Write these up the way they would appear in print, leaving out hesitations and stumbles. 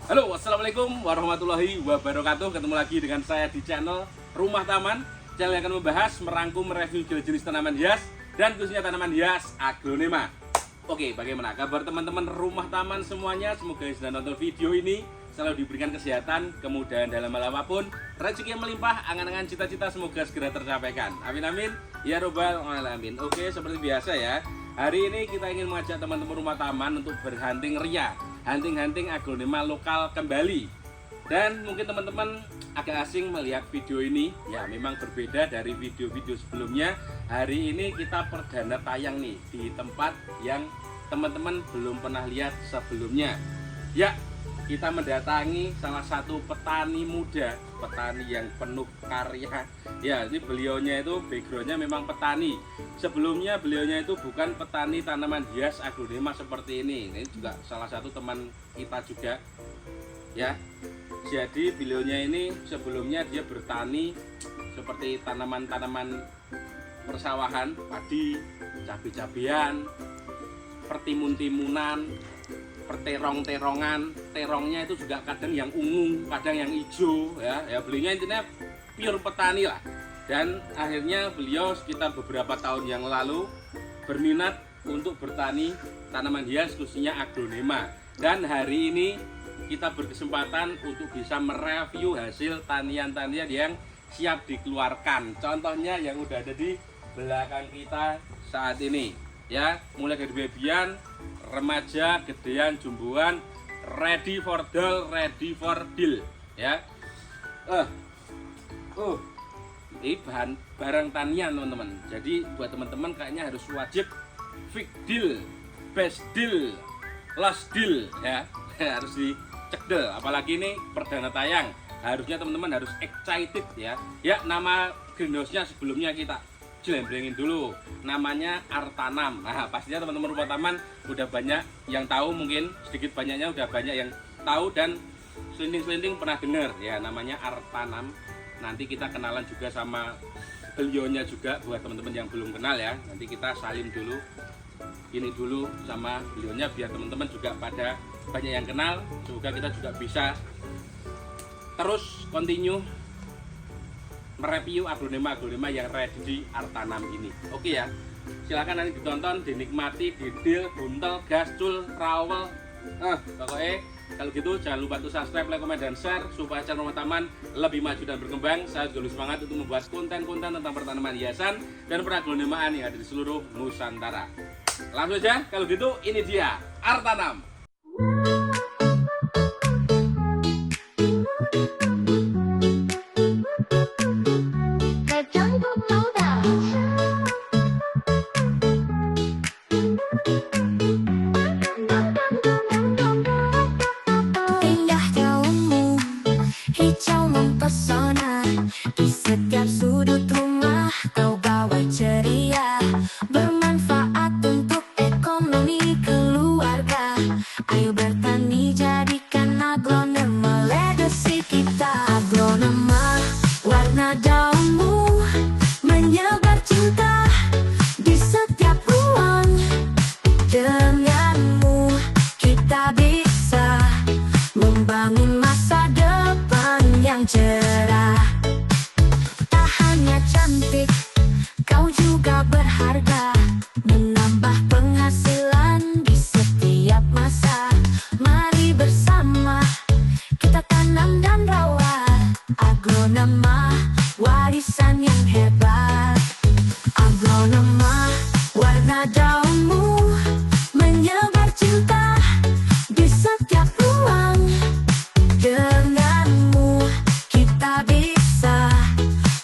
Halo, wassalamualaikum warahmatullahi wabarakatuh. Ketemu lagi dengan saya di channel Rumah Taman. Channel yang akan membahas, merangkum, mereview jenis tanaman hias dan khususnya tanaman hias aglonema. Oke, bagaimana kabar teman-teman rumah taman semuanya? Semoga yang sedang nonton video ini selalu diberikan kesehatan, kemudahan dalam hal apapun, rezeki yang melimpah, angan-angan cita-cita semoga segera tercapaikan. Amin amin ya robbal alamin. Oke, seperti biasa ya. Hari ini kita ingin mengajak teman-teman rumah taman untuk berhunting ria, hunting aglonema lokal kembali. Dan mungkin teman-teman agak asing melihat video ini, ya memang berbeda dari video-video sebelumnya. Hari ini kita perdana tayang nih di tempat yang teman-teman belum pernah lihat sebelumnya. Ya, kita mendatangi salah satu petani muda, petani yang penuh karya. Ya, ini beliaunya itu backgroundnya memang petani. Sebelumnya beliaunya itu bukan petani tanaman hias aglonema seperti ini. Ini juga salah satu teman kita juga. Ya, jadi beliaunya ini sebelumnya dia bertani seperti tanaman-tanaman persawahan, padi, cabai-cabian, pertimun-timunan, perterong-terongan. Terongnya itu juga kadang yang ungu, kadang yang hijau, ya beliaunya intinya pure petani lah. Dan akhirnya beliau sekitar beberapa tahun yang lalu berminat untuk bertani tanaman hias khususnya aglonema. Dan hari ini kita berkesempatan untuk bisa mereview hasil tanian-tanian yang siap dikeluarkan. Contohnya yang udah ada di belakang kita saat ini, ya, mulai dari babyan, remaja, gedean, jumbuan, ready for doll, ready for deal, ya. Ini bahan barang tanian teman-teman. Jadi buat teman-teman kayaknya harus wajib fix deal, best deal, last deal, ya. Harus dicegel. Apalagi ini perdana tayang. Harusnya teman-teman harus excited, ya. Ya, nama greenhouse-nya sebelumnya kita jlembrengin dulu, namanya Artanam. Nah, pastinya teman-teman rumah taman udah banyak yang tahu, mungkin sedikit banyaknya udah banyak yang tahu dan selinting-selinting pernah dengar, ya, namanya Artanam. Nanti kita kenalan juga sama beliaunya juga buat teman-teman yang belum kenal, ya. Nanti kita salim dulu, ini dulu sama beliaunya biar teman-teman juga pada banyak yang kenal. Semoga kita juga bisa terus continue mereview aglonema yang ready di Artanam ini. Oke ya, silahkan nanti ditonton, dinikmati, didil, buntel, gascul, rawel. Pokoknya kalau gitu jangan lupa untuk subscribe, like, komen, dan share supaya channel Rumah Taman lebih maju dan berkembang. Saya juga semangat untuk membuat konten-konten tentang pertanaman hiasan dan peraglonimaan yang ada di seluruh Nusantara. Langsung aja, kalau gitu ini dia Artanam. Hijau mempesona di setiap sudut rumah, kau bawa ceria, bermanfaat untuk ekonomi keluarga. Ayo bertani, jadikan aglonema legacy kita. Aglonema, warna daunmu menyebar cinta di setiap ruang. Denganmu kita bisa membangun masa depan yang cerah. Tak hanya cantik, kau juga berharga, menambah penghasilan di setiap masa. Mari bersama kita tanam dan rawat aglonema, warisan yang hebat. Aglonema, warna daunmu menyebar cinta di setiap ruang. Denganmu kita bisa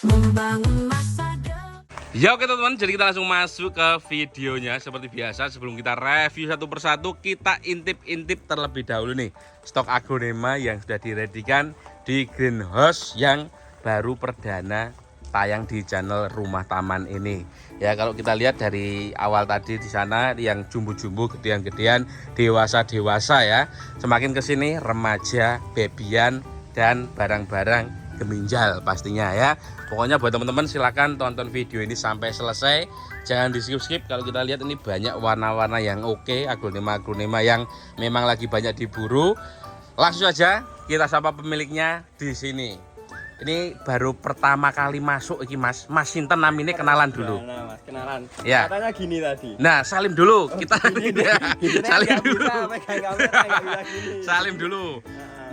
membangun masa depan. Ya oke teman-teman, jadi kita langsung masuk ke videonya. Seperti biasa, sebelum kita review satu persatu, kita intip-intip terlebih dahulu nih stok aglonema yang sudah diredikan di greenhouse yang baru perdana tayang di channel Rumah Taman ini. Ya, kalau kita lihat dari awal tadi di sana yang jumbo-jumbo, gedean-gedean, dewasa-dewasa, ya. Semakin ke sini remaja, babyan, dan barang-barang geminjal pastinya, ya. Pokoknya buat teman-teman silakan tonton video ini sampai selesai. Jangan di skip-skip. Kalau kita lihat ini banyak warna-warna yang oke, aglonema yang memang lagi banyak diburu. Langsung saja kita sapa pemiliknya di sini. Ini baru pertama kali masuk iki Mas. Mas sinten namine kenalan dulu. Nah, Mas, kenalan. Ya. Katanya gini tadi. Nah, salim dulu. Kita salim Nggak dulu. bisa, megang kamera nggak bisa gini. Salim dulu.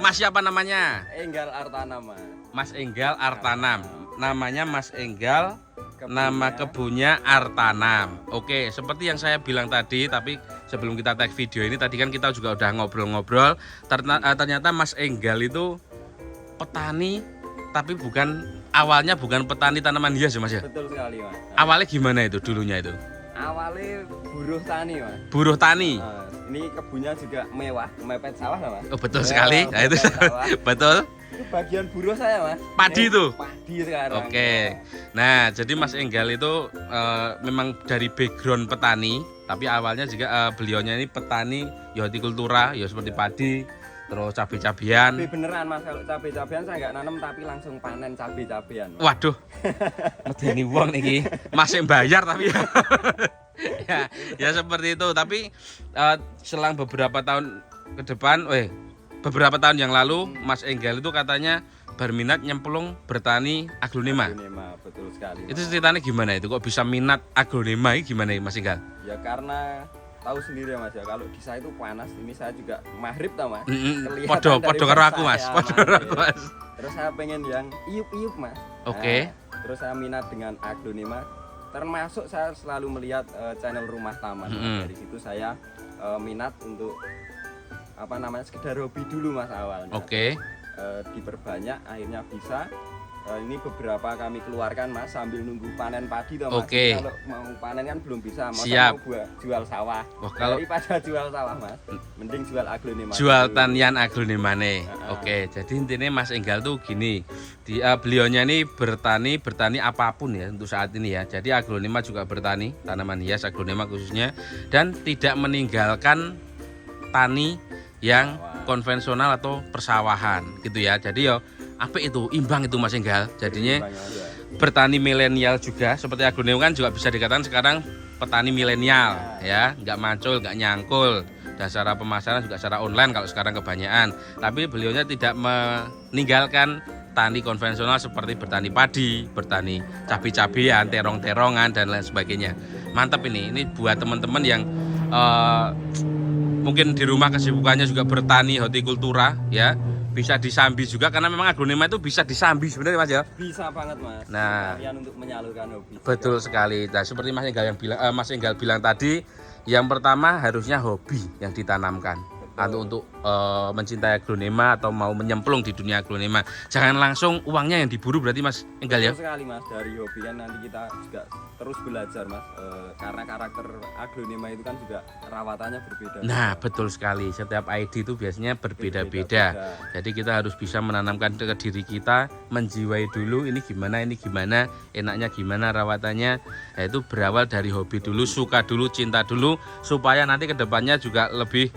Mas siapa namanya? Enggal Artana, Mas. Mas Enggal Artanam. Namanya Mas Enggal. Kebunnya. Nama kebunnya Artanam. Oke, seperti yang saya bilang tadi, tapi sebelum kita tag video ini tadi kan kita juga udah ngobrol-ngobrol. Ternyata Mas Enggal itu petani, tapi awalnya bukan petani tanaman hias ya Mas ya. Betul sekali, Mas. Awalnya gimana itu dulunya itu? Awalnya buruh tani, Mas. Buruh tani. Nah, ini kebunnya juga mewah, mepet sawah lah, Mas. Oh, betul Ya, sekali. Nah, itu mepet sawah. betul. Itu bagian buruh saya, Mas. Padi itu? Padi sekarang. Oke. Nah, jadi Mas Enggal itu memang dari background petani, tapi awalnya juga beliaunya ini petani ya hortikultura, ya seperti padi, terus cabai-cabian. Tapi beneran, Mas, kalau cabai-cabian saya nggak nanam tapi langsung panen cabai-cabian, Mas. Waduh. Medeni wong iki. Masih bayar tapi ya. ya seperti itu, tapi selang beberapa tahun ke depan, beberapa tahun yang lalu Mas Enggal itu katanya berminat nyemplung bertani aglonema. Aglonema, betul sekali, Mas. Itu ceritanya gimana itu? Kok bisa minat aglonema ini gimana Mas Enggal? Ya karena tahu sendiri ya Mas ya, kalau di saya itu panas, ini saya juga maghrib tau Mas. Podo karo aku Mas. Podo karo aku Mas. Terus saya pengen yang iup-iup Mas. Oke. Nah, terus saya minat dengan aglonema. Termasuk saya selalu melihat channel Rumah Taman. Dari situ saya minat untuk sekedar hobi dulu Mas awalnya. Oke. Diperbanyak akhirnya bisa. Ini beberapa kami keluarkan Mas sambil nunggu panen padi toh Mas. Oke. Kalau mau panen kan belum bisa, Siap. mau jual sawah. Wah, kalau Daripada jual sawah Mas, mending jual aglonema. jual dulu. tanian aglonemane. Oke, jadi intinya Mas Enggal tuh gini. Beliaunya ini bertani apapun ya untuk saat ini ya. Jadi aglonema juga bertani, tanaman hias aglonema khususnya, dan tidak meninggalkan tani yang konvensional atau persawahan gitu ya. Jadi ya apik itu, imbang itu Mas Enggal. Jadinya bertani milenial juga, seperti aglonema kan juga bisa dikatakan sekarang petani milenial ya, nggak macul, nggak nyangkul. Dan secara pemasaran juga secara online kalau sekarang kebanyakan. Tapi beliaunya tidak meninggalkan tani konvensional seperti bertani padi, bertani cabai-cabian, terong-terongan dan lain sebagainya. Mantap ini buat teman-teman yang mungkin di rumah kesibukannya juga bertani hortikultura ya. Bisa disambi juga karena memang aglonema itu bisa disambi sebenarnya Mas ya. Bisa banget Mas. Nah, kalian untuk menyalurkan hobi. Betul sekali. Nah, seperti Mas Enggal bilang tadi, yang pertama harusnya hobi yang ditanamkan. Atau untuk mencintai aglonema atau mau menyemplung di dunia aglonema. Jangan langsung uangnya yang diburu berarti Mas Enggal ya. Betul sekali Mas, dari hobi kan nanti kita juga terus belajar Mas. Karena karakter aglonema itu kan juga rawatannya berbeda. Nah, betul sekali. Setiap ID itu biasanya berbeda-beda. Jadi kita harus bisa menanamkan ke diri kita, menjiwai dulu ini gimana, enaknya gimana rawatannya. Nah, itu berawal dari hobi dulu, suka dulu, cinta dulu, supaya nanti kedepannya juga lebih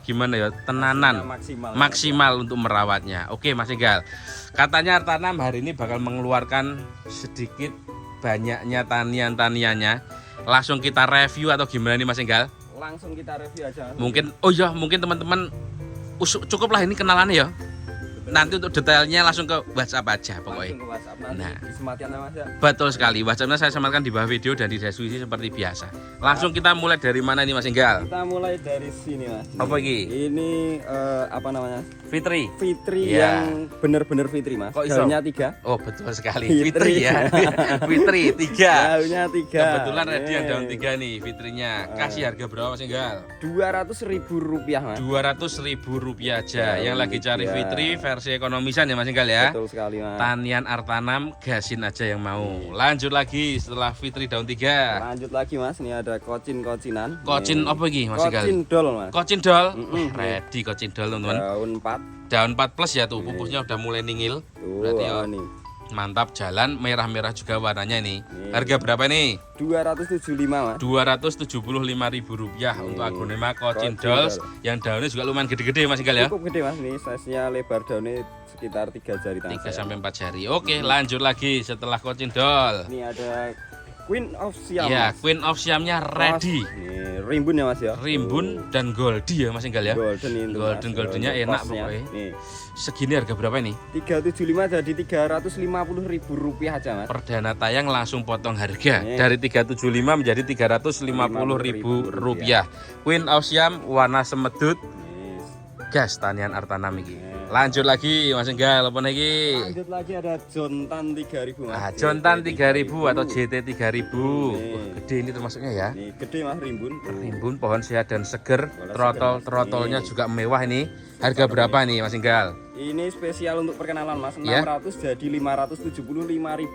gimana ya, tenanan, maksimal untuk merawatnya. Oke Mas Enggal, katanya Artanam hari ini bakal mengeluarkan sedikit banyaknya taniannya. Langsung kita review atau gimana nih Mas Enggal? Langsung kita review aja. Mungkin teman-teman cukuplah ini kenalannya ya. Nanti untuk detailnya langsung ke WhatsApp aja pokoknya. Langsung ke WhatsApp nanti Nah, disematkan Mas ya. betul sekali. WhatsAppnya saya sematkan di bawah video dan di deskripsi seperti biasa. Langsung kita mulai dari mana nih Mas Enggal? Kita mulai dari sini Mas. Apa ini? Ini Fitri. Fitri Ya. yang bener-bener Fitri Mas. Kok iso? Daunnya 3. Oh betul sekali. Fitri. Fitri ya. Fitri 3. Daunnya 3. Kebetulan ready yang daun 3 nih Fitrinya. Kasih harga berapa Mas Enggal? Rp200.000 Mas. Rp200.000 aja. Yang lagi cari 3. Fitri versi ekonomisan ya Mas Enggal ya. Betul sekali Mas. Tanian Artanam gasin aja yang mau. Lanjut lagi setelah Fitri daun 3. Lanjut lagi Mas, ini ada kocin-kocinan. Kocin apa iki Mas Enggal? Kocin dol Mas. Kocin dol. Mm-mm. Ready kocin dol teman-teman. Daun 4. Daun 4 plus ya tuh, pupusnya udah mulai ningil. Tuh, Berarti ya nih. mantap, jalan merah-merah juga warnanya nih. Nih. Harga berapa nih? 275 Mas. Rp275.000 untuk aglonema Kocin Dolls dol. yang daunnya juga lumayan gede-gede Mas Enggal ya. Cukup gede Mas, nih size-nya lebar daunnya sekitar 3 jari tangan 3 saya. sampai 4 jari. Oke, lanjut lagi setelah Kocin Doll. Ini ada Queen of Siam. Ya, Mas. Queen of Siamnya ready. Nih, rimbun ya Mas ya. Rimbun dan Goldie ya Mas Enggal ya. Golden ini. Golden Mas. Goldennya Untuk enak kosnya. pokoknya. Nih, Segini harga berapa ini? 375 jadi 350.000 rupiah aja Mas. Perdana tayang langsung potong harga Nih. dari 375 menjadi 350.000 rupiah. Queen of Siam warna semedut, Nih, gas tanian Artanam iki. Lanjut lagi Mas Enggal, apa lagi? lanjut lagi ada Jontan 3000 Mas. Ah, Jontan 3000 atau JT 3000. Nih. Wah, gede ini termasuknya ya. Nih, gede Mas rimbun. Tuh. Rimbun, pohon sehat dan seger, Boleh trotolnya seger. juga mewah ini. Harga berapa nih Mas Enggal? Ini spesial untuk perkenalan Mas. Ya. 600 jadi 575.000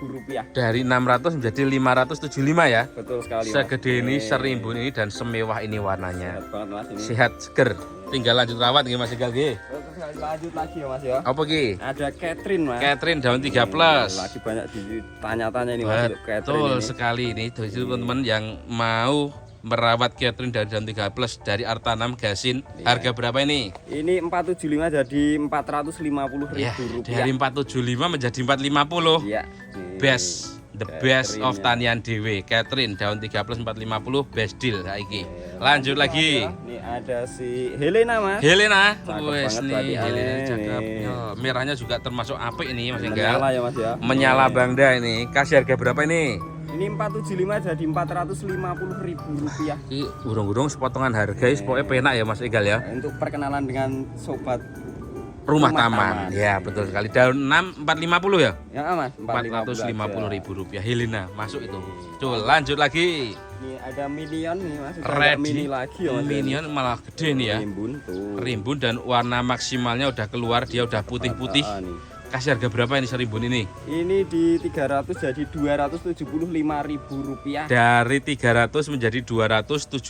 rupiah. Dari 600 menjadi 575 ya. Betul sekali Mas. Segede ini, Nih, serimbun ini dan semewah ini warnanya. sehat banget Mas ini. Sehat seger. Tinggal lanjut rawat nih Mas Enggal nggih. Lanjut lagi ya Mas ya. Apa ki? Ada Catherine Mas. Catherine daun 3 plus. Lagi banyak ditanya-tanya ini Mas untuk Catherine Betul ini. sekali ini. Jadi teman-teman yang mau merawat Catherine dari daun 3 plus dari Artanam Gasin, harga berapa ini? Ini 475 jadi 450.000 Ya, rupiah. dari 475 menjadi 450. Iya. Best, the best Catherine of ya. tanian dewe. Catherine daun 3 plus 450 best deal saiki. Lanjut lagi. Ini ada si Helena Mas. Helena, Cakep wes banget nih, berarti Helena aneh cakep. nih. Yo, merahnya juga termasuk apik ini Mas Menyala Enggal. ya Mas ya. Menyala Bangda ini. Kasih harga berapa ini? Ini 475 jadi 450.000 rupiah. Ini urung-urung sepotongan harga, pokoknya penak ya Mas Enggal ya. Untuk perkenalan dengan sobat Rumah Rumah taman. taman. Ya, betul sekali. Daun 6 450 ya? ya Mas, 450.000 rupiah. Helena masuk itu. Coba lanjut lagi. Ini ada Minion nih Mas. Sudah Ready. ada mini lagi ya Mas. Minion malah gede nih ya. Rimbun tuh. Rimbun dan warna maksimalnya udah keluar, dia udah putih-putih. Ah, nih. Kasih harga berapa ini serimbun ini? Ini di 300 jadi 275.000 rupiah. Dari 300 menjadi 275.000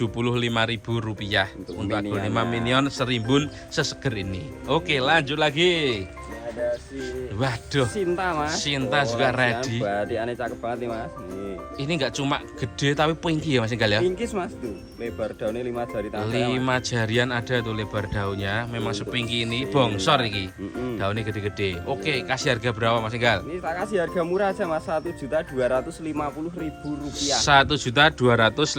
rupiah Untuk untuk minion aglonema ya. minion serimbun seseger ini. Oke, lanjut lagi. Ini ada si Waduh, Sinta Mas. Sinta juga ready. Berarti aneh cakep banget nih Mas. Nih. ini nggak cuma gede tapi pinky ya Mas Enggal ya. Pinggis Mas tuh. Lebar daunnya 5 jari tangan. 5 jarian ada tuh lebar daunnya. Memang sepinggi ini bongsor iki. Daunnya gede-gede. Oke, kasih harga berapa Mas Enggal? Ini tak kasih harga murah aja Mas, 1.250.000 rupiah. 1.250.000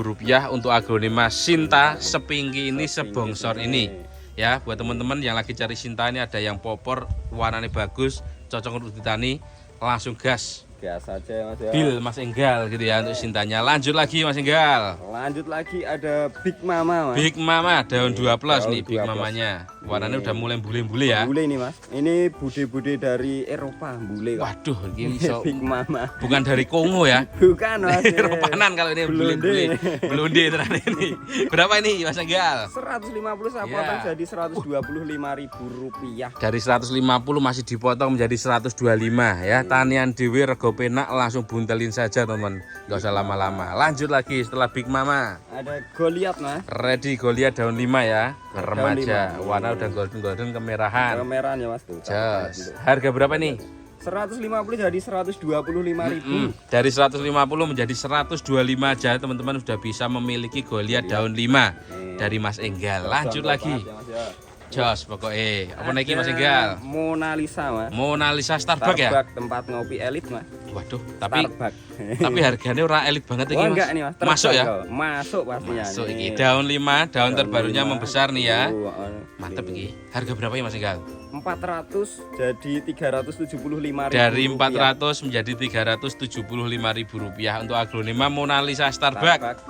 rupiah untuk aglonema Sinta sepinggi ini, sebongsor ini. Ya, buat teman-teman yang lagi cari Sinta ini ada yang popor, warnanya bagus, cocok untuk ditani, langsung gas. Gas aja ya Mas ya. Bil Mas Enggal gitu ya untuk Sintanya. Lanjut lagi Mas Enggal. Lanjut lagi ada Big Mama Mas. Big Mama daun 2 plus Daun nih Big 2 plus. Mamanya. Warnanya udah mulai bule-bule ya. Bule ini Mas. Ini bude-bude dari Eropa, bule kok. Waduh, ini so, Big Mama. bukan dari Kongo ya. Bukan Mas. Eropanan kalau ini bule-bule. Blonde tenan ini. Berapa ini Mas Enggal? 150 saya Ya. potong jadi 125.000 rupiah. Dari 150 masih dipotong menjadi 125 ya. Tanian dewi rego penak langsung buntelin saja teman-teman. Nggak usah lama-lama. Lanjut lagi setelah Big Mama. Ada Goliath Mas. Ready Goliath daun 5 ya. Remaja. Daun 5. Warna udah golden kemerahan. Kemeran ya Mas tuh. Jos. Harga berapa nih? 150 jadi 125.000. Dari 150 menjadi 125 aja teman-teman sudah bisa memiliki Goliath daun 5 dari Mas Enggal. Lanjut lagi. Jos pokoknya. Apa lagi Mas Enggal? Mona Lisa Mas. Mona Lisa Starbucks ya? Starbucks tempat ngopi elit Mas. Waduh, tapi Starbucks. harganya ora elit banget ini. Oh Mas. enggak nih Mas. Masuk ya? Terjangkau. Masuk pastinya. Masuk nih. iki. Daun 5, daun terbarunya 5. membesar nih ya. Tuh, Mantap nih. iki. Harga berapa ya Mas Enggal? 400 jadi 375.000 Dari rupiah. 400 menjadi 375.000 rupiah untuk aglonema Mona Lisa Starbucks.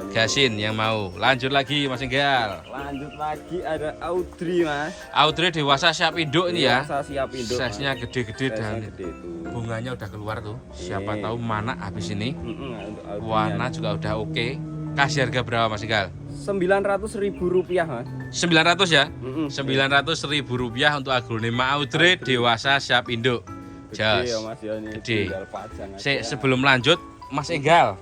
Gasin yang mau. Lanjut lagi Mas Enggal. Lanjut lagi ada Audrey Mas. Audrey dewasa siap induk ini ya. Dewasa siap induk, Mas. Size-nya gede-gede Size-nya dan gede tuh. bunganya udah keluar tuh. Siapa Iya. tahu mana habis ini. Untuk Audrey Warna ya. juga udah oke. Kasih harga berapa Mas Enggal? 900.000 rupiah Mas. 900 ya? Mm-mm. 900.000 rupiah untuk aglonema Audrey dewasa siap induk. Gede ya Jos. Mas ya ini. Gede. Tinggal pajang aja. Sebelum lanjut, Mas Enggal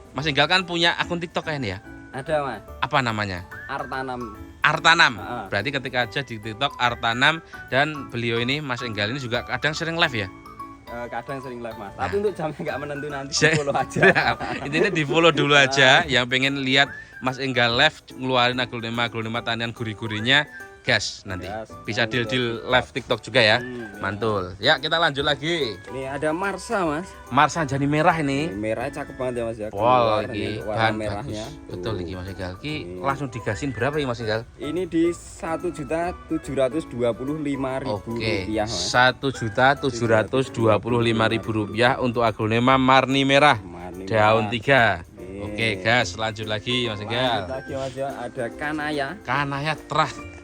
kan punya akun TikTok kan ya? Ada Mas. Apa namanya? Artanam. Artanam. Ah. Berarti ketika aja di TikTok Artanam, dan beliau ini Mas Enggal ini juga kadang sering live ya? Kadang sering live Mas. Nah. Tapi untuk jamnya nggak menentu nanti Saya- follow aja. Intinya di follow dulu aja. Yang pengen lihat Mas Enggal live ngeluarin aglonema tanian gurih-gurihnya, gas nanti. Gas. Bisa deal live TikTok juga ya. Mantul. Ya, kita lanjut lagi. Ini ada Marsa mas. Marsa jadi merah ini. Ini merah cakep banget ya mas ya. Pol Keluar lagi nih warna bahan merahnya. bagus. Betul lagi Mas Egal. Ki langsung digasin berapa ya Mas Egal? Ini di 1.725.000 Oke, rupiah mas. Rp1.725.000 untuk aglonema marni merah Marni daun merah. 3. Oke, gas lanjut lagi Mas Lanjut Egal. lagi mas ya. Ada Kanaya. Kanaya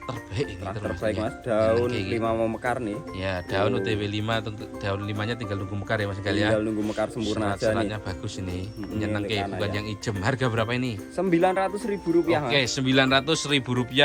terbaik ini Terbaik mas. ya. Daun Kayak gini. 5 mau mekar nih. Ya, daun UTW 5 daun 5-nya tinggal nunggu mekar ya Mas Egal ya. Tinggal nunggu mekar sempurna aja nih. Serat-seratnya bagus ini. Menyenangkan ini bukan Kanaya. yang ijem. Harga berapa ini? 900.000 rupiah Oke, mas. Rp900.000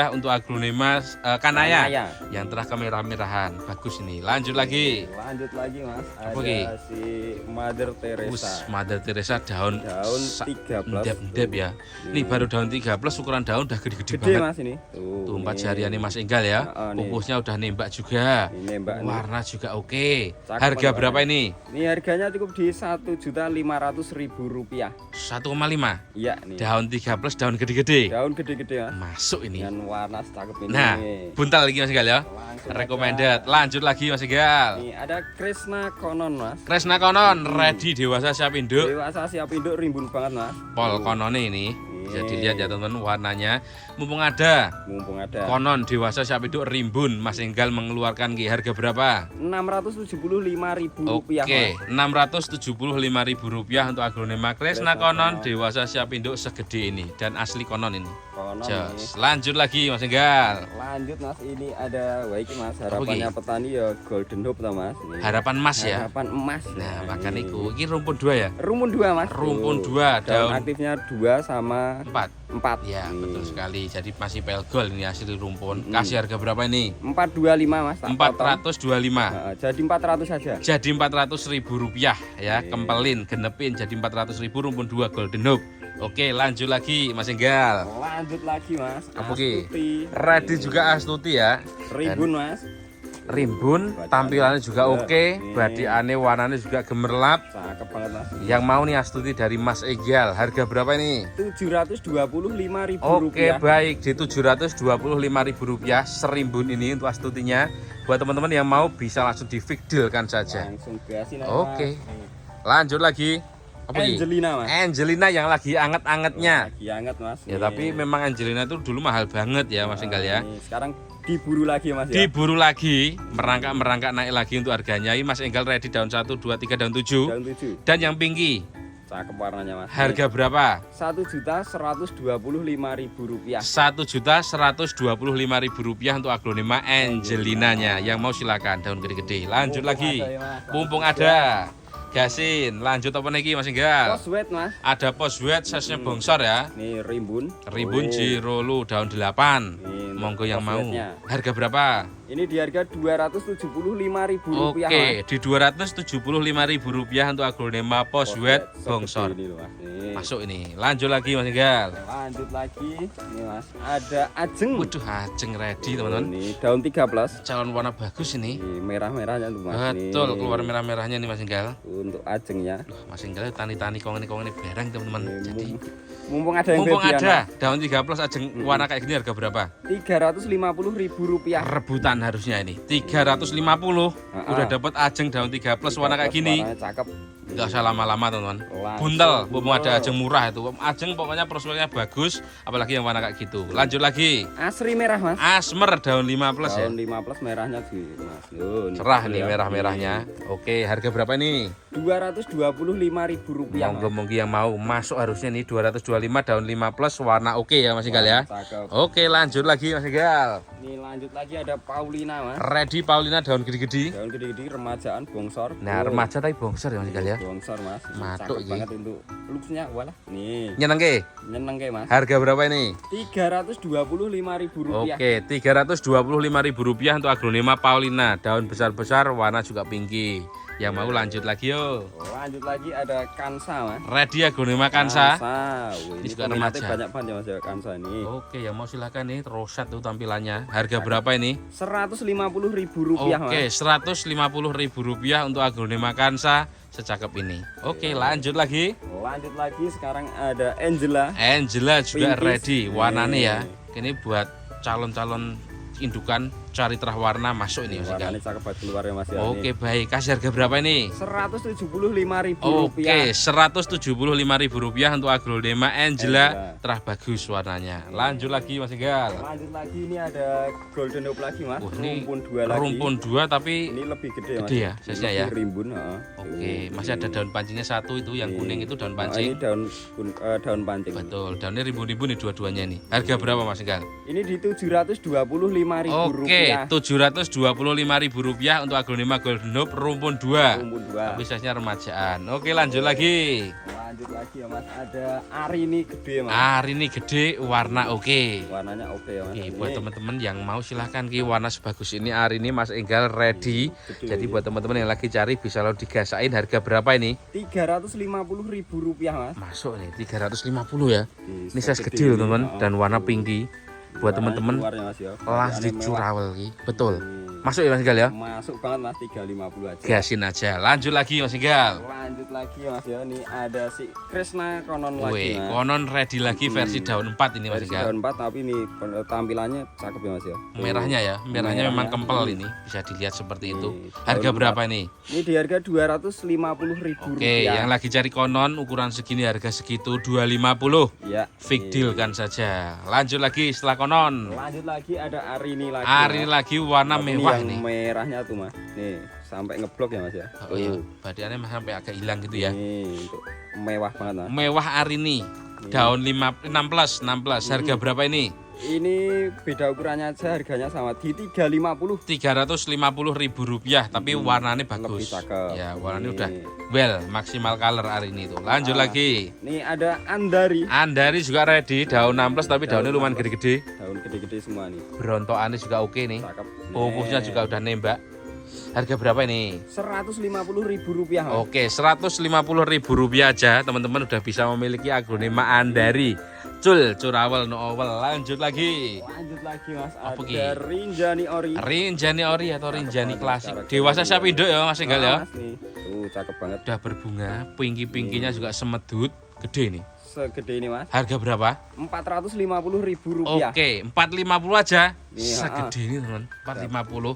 untuk aglonema Kanaya Kanaya. yang telah kemerah-merahan. Bagus ini. Lanjut lagi. Lanjut lagi mas. Apa Ada ki? si Mother Us, Teresa. Mother Teresa daun Daun 13. endep ya. Ini baru daun 13 ukuran daun udah gede-gede Gede banget. mas ini. Tuh 4 nih. jarian nih Mas Enggal ya. nih. Pupusnya udah nembak juga. Ini mbak nih. Warna juga oke. Cakep Harga banget, berapa Mas. ini? Ini harganya cukup di 1.500.000 rupiah. 1,5. Iya nih. Daun 13 daun gede-gede. Daun gede-gede mas. Masuk ini. Dengan warna cakep ini. Nah, buntal lagi Mas Enggal ya. Langsung Recommended. Lanjut lagi Mas Enggal. Ini ada Krishna Konon mas. Kresna konon ready dewasa siap induk. Dewasa siap induk rimbun banget mas. Pol konone ini. Bisa Ini. dilihat ya teman-teman warnanya. Mumpung ada Mumpung ada. konon dewasa siap induk rimbun, Mas Enggal mengeluarkan ki harga berapa? 675.000 rupiah Oke, mas. Rp675.000 untuk aglonema Kresna Kresna konon konon. dewasa siap induk segede ini dan asli konon ini. Konon Jos. nih. Lanjut lagi Mas Enggal. Lanjut mas, ini ada waiki mas. Harapannya petani ya Golden Hope lah mas. Ini. Harapan emas ya. Harapan emas. Nah, ini. makan iku. Iki rumpun 2 ya? Rumpun 2 mas. Rumpun Tuh. 2, daun aktifnya 2 sama 4. 4. Ya, Nih. betul sekali. Jadi masih pelgol ini asli rumpun. Kasih harga berapa ini? 425 mas. tak potong. 425. Nah, jadi 400 saja. Jadi Rp400.000 ya, kempelin, genepin jadi Rp400.000 rumpun 2 Golden Hope. Oke, lanjut lagi Mas Enggal. Lanjut lagi mas. Apa ki? Astuti. Ready juga Astuti ya. Rimbun mas. Rimbun, tampilannya juga oke, badiane warnanya juga gemerlap. Cakep banget mas. Yang mau nih Astuti dari Mas Enggal, harga berapa ini? 725.000 Oke, rupiah. baik di Rp725.000 serimbun ini untuk Astutinya. Buat teman-teman yang mau bisa langsung divikdilkan saja. Langsung gasin aja, Oke. Mas. Lanjut lagi. Apa ini? Angelina mas. Angelina yang lagi anget-angetnya. Lagi hangat mas. Ya Nih. tapi memang Angelina itu dulu mahal banget ya Mas Enggal ya. Nih, sekarang diburu lagi mas ya. Diburu lagi, merangkak naik lagi untuk harganya. Ini Mas Enggal ready daun 1, 2, 3, daun 7. Daun 7. Dan yang pinky, Cakep warnanya mas. harga berapa? 1.125.000 rupiah. Rp1.125.000 untuk aglonema Angelinanya. Yang mau silakan daun gede-gede. Lanjut Mumpung lagi. ada ya, Mas. Mumpung ada. Gasin. Lanjut apa nih Mas Enggal? Pos wet mas. Ada pos wet size-nya bongsor ya. Nih rimbun. Rimbun Oh. Jirolu daun 8. Nih, Monggo yang pos mau. wetnya. Harga berapa? Ini di harga Rp275.000 rupiah Oke, mas. di Rp275.000 untuk aglonema pos wet segede bongsor. ini loh, mas. Nih. Masuk ini. Lanjut lagi Mas Enggal. Lanjut lagi. Ini mas. Ada ajeng. Waduh, ajeng ready teman-teman. Ini daun 13. Calon warna bagus ini. Ini merah-merahnya tuh mas. Betul, Nih. keluar merah-merahnya nih Mas Enggal. Untuk ajengnya. Mas Enggal tani-tani kong ini berang teman-teman. Jadi Mumpung ada yang mumpung babyan, ada daun 13 ajeng warna kayak gini harga berapa? Mas. Rp350.000. Rebutan harusnya ini. 350 udah dapat ajeng daun 3 plus warna kayak gini. Warnanya cakep. Nggak usah lama-lama teman-teman. Langsung. Buntel, mumpung ada ajeng murah itu. Ajeng pokoknya prospeknya bagus, apalagi yang warna kayak gitu. Lanjut lagi. Asri merah mas. Asmer daun 5 plus ya. Daun 5 plus merahnya sih mas. Loh, Cerah betul nih ya. merah-merahnya. Oke, harga berapa ini? Rp225.000. Monggo yang mau masuk harusnya nih 225 daun 5 plus warna oke ya Mas Enggal ya. Cakep. Oke, lanjut lagi Mas Enggal. Ini lanjut lagi ada Paulina mas. Ready Paulina daun gede-gede. Daun gede-gede remajaan bongsor. Nah, Oh, remaja tapi bongsor ya Mas Enggal ya. bongsor mas. Matuk Cakep iki. banget untuk looksnya. Walah. Nih Nyeneng ke? nyeneng kayak mas. Harga berapa ini? Rp325.000. Oke, Rp325.000 untuk aglonema Paulina. Daun besar-besar, warna juga pinky. Yang mau lanjut lagi yo. Lanjut lagi ada Kansa mas. Ready aglonema Kansa. Wih, Ini juga peminatnya remaja. banyak banget ya mas ya Kansa ini. Oke, yang mau silakan nih rosat tuh tampilannya. Harga berapa ini? Rp150.000 Oke, mas. Rp150.000 untuk aglonema Kansa secakep ini. Oke, lanjut lagi. Lanjut lagi sekarang ada Angela. Angela juga Pinkies. ready warnanya ya. Nih. Ini buat calon-calon indukan cari terah warna masuk ini Mas Enggal. Warnanya cakep banget keluar ya Mas ya. Oke baik, kasih harga berapa ini? Rp175.000. Oke, Rp175.000 untuk Aglonema Angela, terah bagus warnanya. Lanjut lagi Mas Enggal. Lanjut lagi, ini ada Golden Hope lagi Mas. Ini rumpun 2 lagi. rumpun 2 tapi Ini lebih gede Mas. gede ya size-nya ya. Lebih rimbun, heeh. Oke, masih ada daun pancingnya satu itu yang kuning itu daun Ini pancing. daun pancing. Betul, daunnya rimbun-rimbun nih dua-duanya nih. Harga berapa Mas Enggal? Ini di Rp725.000. Oke, Rp725.000 untuk Aglonema Golden Hope rumpun 2. Rumpun 2. Tapi size-nya remajaan. Oke, lanjut lagi. Lanjut lagi ya Mas, ada Ari ini gede Mas. Hari ini gede, warna oke. Warnanya oke ya Mas. Oke, Ini buat teman-teman yang mau silahkan ki warna sebagus ini hari ini Mas Enggal ready. Jadi buat teman-teman yang lagi cari bisa lo digasain. Harga berapa ini? Rp350.000 Mas. Masuk nih 350 ya. Ini size gede loh teman dan warna pinky. Buat teman-teman Keluarnya, Mas, ya. kelas di Warnanya mewah. Curawel ki. Betul. Masuk ya Mas Enggal ya. Masuk banget Mas, 350 aja. Gasin aja. Lanjut lagi Mas Enggal. Lanjut lagi ya Mas ya. Ini ada si Krishna konon Wih, lagi Mas. konon ready lagi versi daun 4 ini Mas Versi Enggal. daun 4 tapi ini tampilannya cakep ya Mas ya. Merahnya ya, merahnya memang kempel ini. Bisa dilihat seperti itu. Harga berapa ini? Ini di harga Rp250.000. Oke, yang lagi cari konon ukuran segini harga segitu 250. Ya. Fix deal kan saja. Lanjut lagi setelah konon. Lanjut lagi ada Arini lagi. Hari Mas. lagi warna Tapi mewah yang nih. merahnya tuh Mas. Nih, sampai ngeblok ya Mas ya. Oh iya, badannya sampai agak hilang gitu ya. Nih, untuk mewah banget Mas. Mewah Arini. Daun 16 harga berapa ini? Ini beda ukurannya aja, harganya sama di 350. Rp350.000 tapi warnanya bagus. Lebih cakep. Ya, warnanya Nih. udah well maksimal color Arini itu. Lanjut lagi. Ini ada Andari. Andari juga ready, daun 16 tapi daunnya lumayan gede-gede. Daun gede-gede semua nih. Berontokannya juga oke nih. Cakep. Pupusnya juga udah nembak. Harga berapa ini? Rp150.000 Mas. Oke, Rp150.000 aja teman-teman udah bisa memiliki Aglonema Andari. Curawel no owel. Lanjut lagi. Lanjut lagi Mas, Apa ki? ada Rinjani Ori. Rinjani ori atau Rinjani klasik. Dewasa siap induk ya Mas Enggal ya. Mas, nih. Tuh cakep banget. Udah berbunga, pinky-pinkynya juga semedut, gede nih. Segede ini Mas. Harga berapa? Rp450.000. Oke, 450 aja. Iya, Segede ini teman, 450.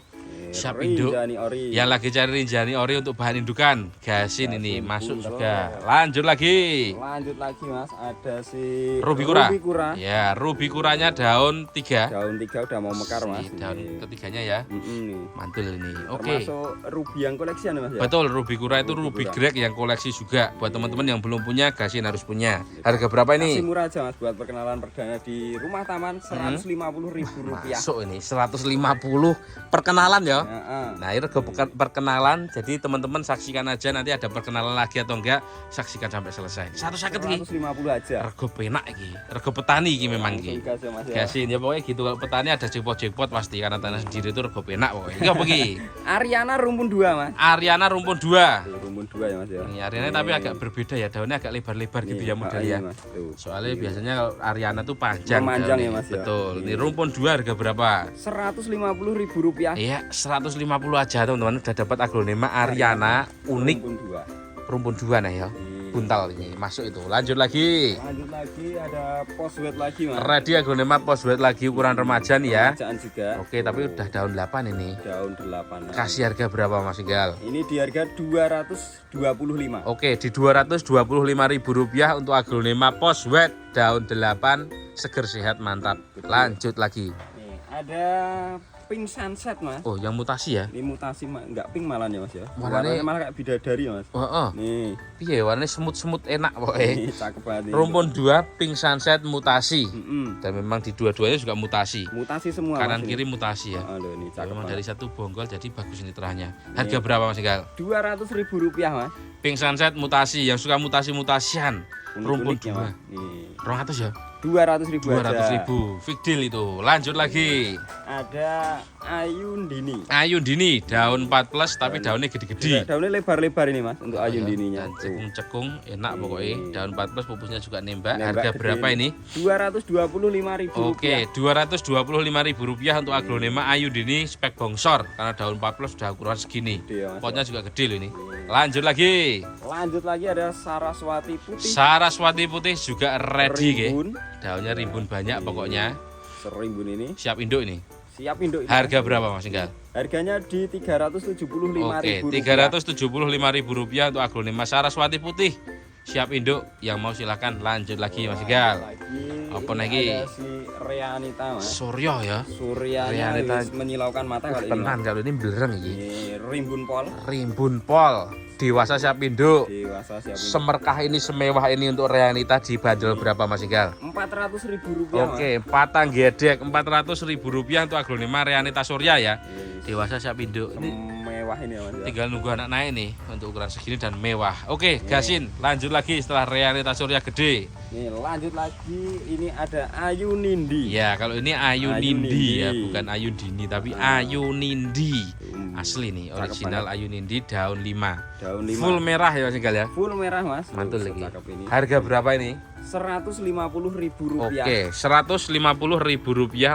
Siap induk. Rinjani Ori. Yang lagi cari Rinjani ori untuk bahan indukan, gasin ini masuk juga. Lanjut lagi. Lanjut lagi Mas, ada si Ruby Kura. Ruby Kura. Ya, Ruby Kuranya daun 3. Daun 3 udah mau mekar Mas. Daun Nih. ketiganya ya. Nih. Mantul ini. Oke. Termasuk Ruby yang koleksian ya Mas ya. Betul, Ruby Kura itu Ruby Greg yang koleksi juga. Buat teman-teman yang belum punya, gasin harus punya. Harga berapa Masih ini? murah aja Mas buat perkenalan perdana di Rumah Taman Rp150.000. Masuk ini 150 perkenalan ya. Heeh. Nah, ini rego perkenalan. Jadi teman-teman saksikan aja nanti ada perkenalan lagi atau enggak, saksikan sampai selesai. 150 iki. 150 aja. Rego penak iki. Rego petani iki memang iki. Langsung gas ya Mas ya. Gasin ya pokoknya gitu, kalau petani ada jackpot pasti karena tanah sendiri itu rego penak pokoknya. Iki apa iki? Ariana rumpun 2 Mas. Ariana rumpun 2. Tuh, rumpun 2 ya Mas ya. Ini Ariana tapi agak berbeda ya, daunnya agak lebar-lebar gitu ya model ya. Iya, Mas. Tuh. Soalnya biasanya kalau Ariana tuh panjang. Memanjang daunnya. ya, Mas, ya. Betul. Ini rumpun 2 harga berapa? Rp150.000. Iya, 150 aja teman-teman udah dapat Aglonema Ariana unik Rumpun 2. rumpun 2 nah ya. Buntal ini masuk itu. Lanjut lagi. Lanjut lagi ada Postwet lagi Mas. Ready Aglonema Postwet lagi ukuran remaja nih ya. Remajaan juga. Oke, tapi udah daun 8 ini. Daun 8. Kasih harga berapa Mas Enggal? Ini di harga Rp225. Oke, di Rp225.000 untuk Aglonema Postwet daun 8 seger sehat mantap. Lanjut lagi. Nih, ada Pink Sunset Mas. Oh, yang mutasi ya? Ini mutasi enggak pink malah ya Mas ya. Warnanya- Warnanya malah kayak bidadari ya Mas. Heeh. Nih, Piye warnanya semut-semut enak pokoknya. ini cakep banget ini. Rumpun 2 Pink Sunset mutasi. Mm-mm. Dan memang di dua-duanya juga mutasi. Mutasi semua Kanan Mas, kiri mutasi ya. Aduh, ini cakep Memang banget. dari satu bonggol jadi bagus ini terahnya. Harga berapa Mas Enggal? Rp200.000 Mas. Pink Sunset mutasi, yang suka mutasi-mutasian. Rumpun Unik-uniknya, 2. Mas. Nih, 200 ya? Rp200.000 aja. 200.000. Fix deal itu. Lanjut lagi. Ada Ayundini. Ayundini daun 4+ tapi daunnya gede-gede. Daunnya lebar-lebar ini Mas untuk Oh, ya. Ayundininya. Dan cekung-cekung enak pokoknya. Daun 4+ pupusnya juga nembak. Nembak Harga gede berapa ini? Rp225.000. Oke, Rp225.000 untuk Aglonema Ayundini spek bongsor karena daun 4+ sudah ukuran segini. Gede ya, Mas. Potnya juga gede loh ini. Lanjut lagi. Lanjut lagi ada Saraswati putih. Saraswati putih juga ready ke. Rimbun. Daunnya rimbun banyak pokoknya. Serimbun ini. Siap induk ini. Siap induk. Harga berapa Mas Enggal? Harganya di 375.000 Oke, rupiah. Rp375.000 untuk aglonema Saraswati putih. Siap induk, yang mau silahkan lanjut lagi Mas Enggal. Apa Ini lagi? ada si Reanita Mas. Suryo ya. Suryanya Reanita. wis menyilaukan mata kali ini. Tenan kalau ini belerang iki. Ini rimbun pol. Rimbun pol. Dewasa siap induk. Dewasa siap induk. Semerkah ini, semewah ini untuk Reanita dibanderol berapa Mas Enggal? Rp400.000 Mas. Oke, patang gedek Rp400.000 untuk aglonema Reanita Surya ya. Dewasa siap induk. Ini Mewah ini ya Mas ya. tinggal nunggu anak naik nih untuk ukuran segini dan mewah. Oke, gasin. Lanjut lagi setelah Reanita Surya gede. Nih lanjut lagi, ini ada Ayu Nindi. Ya, kalau ini Ayu Ayu Nindi ya, Nindi. bukan Ayu Dini tapi Ayu Nindi. Asli nih, Cakep original Ayu Nindi daun 5. Daun 5. Full merah ya Mas Enggal ya. Full merah Mas. Mantul Tuh, lagi. cakep ini. Harga berapa ini? Rp150.000. Oke, Rp150.000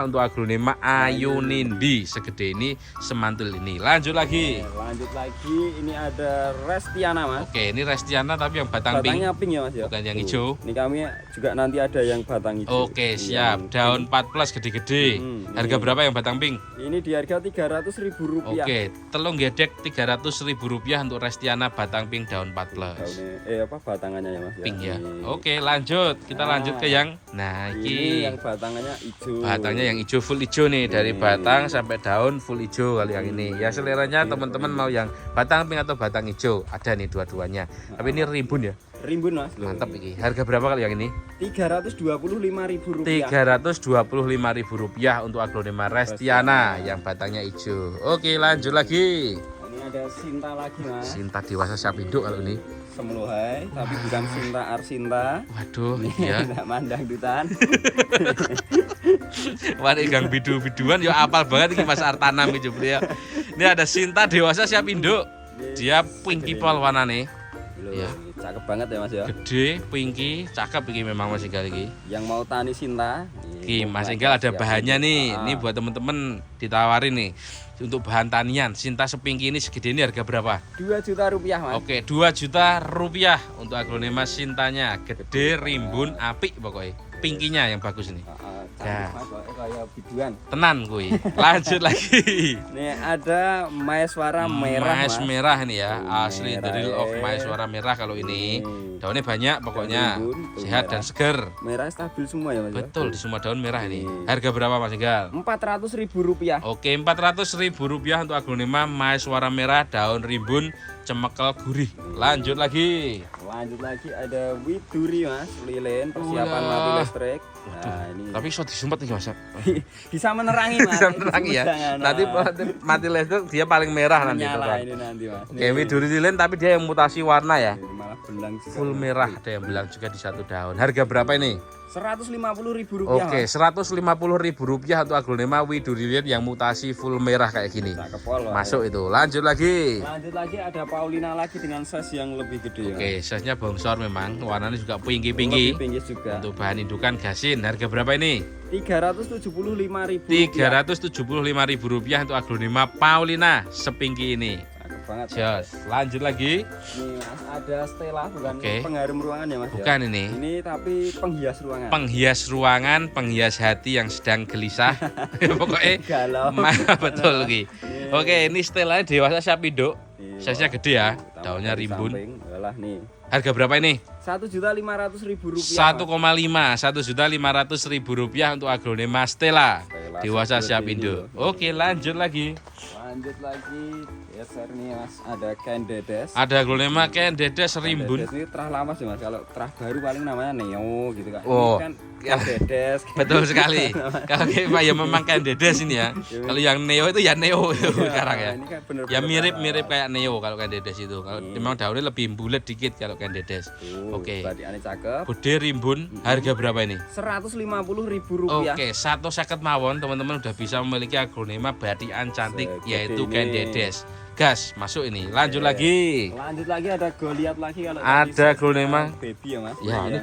untuk aglonema Ayu Nindi segede ini, semantul ini. Lanjut lagi. Lanjut lagi, ini ada Restiana Mas. Oke, ini Restiana tapi yang batang pink. Batangnya pink ya Mas ya. Bukan yang Tuh. hijau. Ini kami juga nanti ada yang batang hijau. Oke, Yang siap. Daun 4+ gede-gede. Harga ini. berapa yang batang pink? Ini di harga Rp300.000. Oke, telung gedek Rp300.000 untuk Restiana batang pink daun 4+. Daunnya, apa batangannya ya Mas ya. Pink ya. Ini. Oke, lanjut. Kita Nah, lanjut ke yang nah Ini iki. yang batangannya hijau. Batangnya yang hijau, full hijau nih, dari batang sampai daun full hijau kali yang ini. Ya seleranya teman-teman mau yang batang pink atau batang hijau, ada nih dua-duanya. Tapi ini rimbun ya. Rimbun Mas. Loh. Mantap iki. Harga berapa kali yang ini? Rp325.000. Rp325.000 untuk aglonema Restiana yang batangnya hijau. Oke, lanjut lagi. Ini ada Sinta lagi Mas. Sinta dewasa siap induk kalau ini. Semuluhai, tapi bukan Sinta Arsinta. Waduh, ya. Tidak mandang dutan. Wani gang bidu-biduan ya apal banget iki Mas Artanam iki jebule ya. Ini ada Sinta dewasa siap induk. Dia pinky pol warnane. Loh, Ya. ini cakep banget ya Mas ya. Gede, pinky, cakep iki memang Mas Enggal iki. Yang mau tani Sinta. Iki Mas Enggal ada siap bahannya induk. nih. Ah. Ini buat temen-temen ditawarin nih. Untuk bahan tanian, Sinta sepingki ini segede ini harga berapa? Rp2 juta Mas. Oke, Rp2 juta untuk aglonema Sintanya. Gede, rimbun, apik pokoknya. Pinkinya yang bagus ini. Ya. Cantik Mas, kayak biduan. Tenan kuy. Lanjut lagi. Nih ada Maeswara merah Maes Mas. merah nih ya. Tuh, Asli merah, the real of Maeswara merah kalau ini. Nih. Daunnya banyak pokoknya. Rimbun, tuh, Sehat merah. dan seger. Merah stabil semua ya Mas. ya? Betul, di semua daun merah ini. Nih. Harga berapa Mas Enggal? Rp400.000. Oke, Rp400.000 untuk aglonema Maeswara merah daun rimbun cemekel gurih. Lanjut lagi. Lanjut lagi ada Widuri Mas, lilin persiapan Ulah. mati listrik. Nah, ini Tapi iso disempet nih Mas. bisa menerangi Mas. Bisa menerangi ya. Jangan, Nanti mati listrik dia paling merah nanti itu nyala kan. ini nanti Mas. Oke, Widuri lilin tapi dia yang mutasi warna ya. Ini malah belang juga. Full merah ada yang bilang juga di satu daun. Harga berapa ini? Rp150.000. Oke, Rp150.000 untuk aglonema Widuri lilin yang mutasi full merah kayak gini. Cakep pol, Mas. Masuk itu. Lanjut lagi. Lanjut lagi ada Paulina lagi dengan size yang lebih gede. Oke, size-nya bongsor memang. Warnanya juga pinky-pinky. Lebih pinggir juga. Untuk bahan indukan gasin. Harga berapa ini? Rp375.000. Rp375.000 untuk aglonema Paulina sepingki ini. Cakep banget. Jos, lanjut lagi. Nih Mas, ada Stella bukan Oke. pengharum ruangan ya Mas. ya? Bukan ini. Ini tapi penghias ruangan. Penghias ruangan, penghias hati yang sedang gelisah. Pokoknya Galau. betul Ki. Oke, ini Stella dewasa siap induk. Iya. Size-nya gede ya. Utama Daunnya dari rimbun. samping. Yalah nih. Harga berapa ini? Rp1.500.000. 1,5 untuk aglonema Stella. Stella Dewasa siap seperti induk. itu. Oke, lanjut lagi. Lanjut lagi, geser nih Mas, ada Ken Dedes. Ada aglonema Ken Dedes rimbun. Dedes ini terah lama sih Mas, kalau terah baru paling namanya Neo gitu kan. Oh. Ini kan Ken Dedes. Betul sekali. Kalau kayak Pak ya memang Ken Dedes ini ya. Kalau yang Neo itu ya Neo sekarang ya. Ini kan bener-bener Ya mirip-mirip kayak Neo kalau Ken Dedes itu. Kalau memang daunnya lebih bulat dikit kalau Ken Dedes. Tuh, Oke. badikannya cakep. Bude rimbun, harga berapa ini? Rp150.000. Oke, 150 mawon teman-teman udah bisa memiliki aglonema badian cantik Segede yaitu ini. Ken Dedes. Gas, masuk ini. Lanjut lagi. Lanjut lagi ada Goliath lagi kalau Ada tadi Aglonema. baby ya Mas. Ya, ini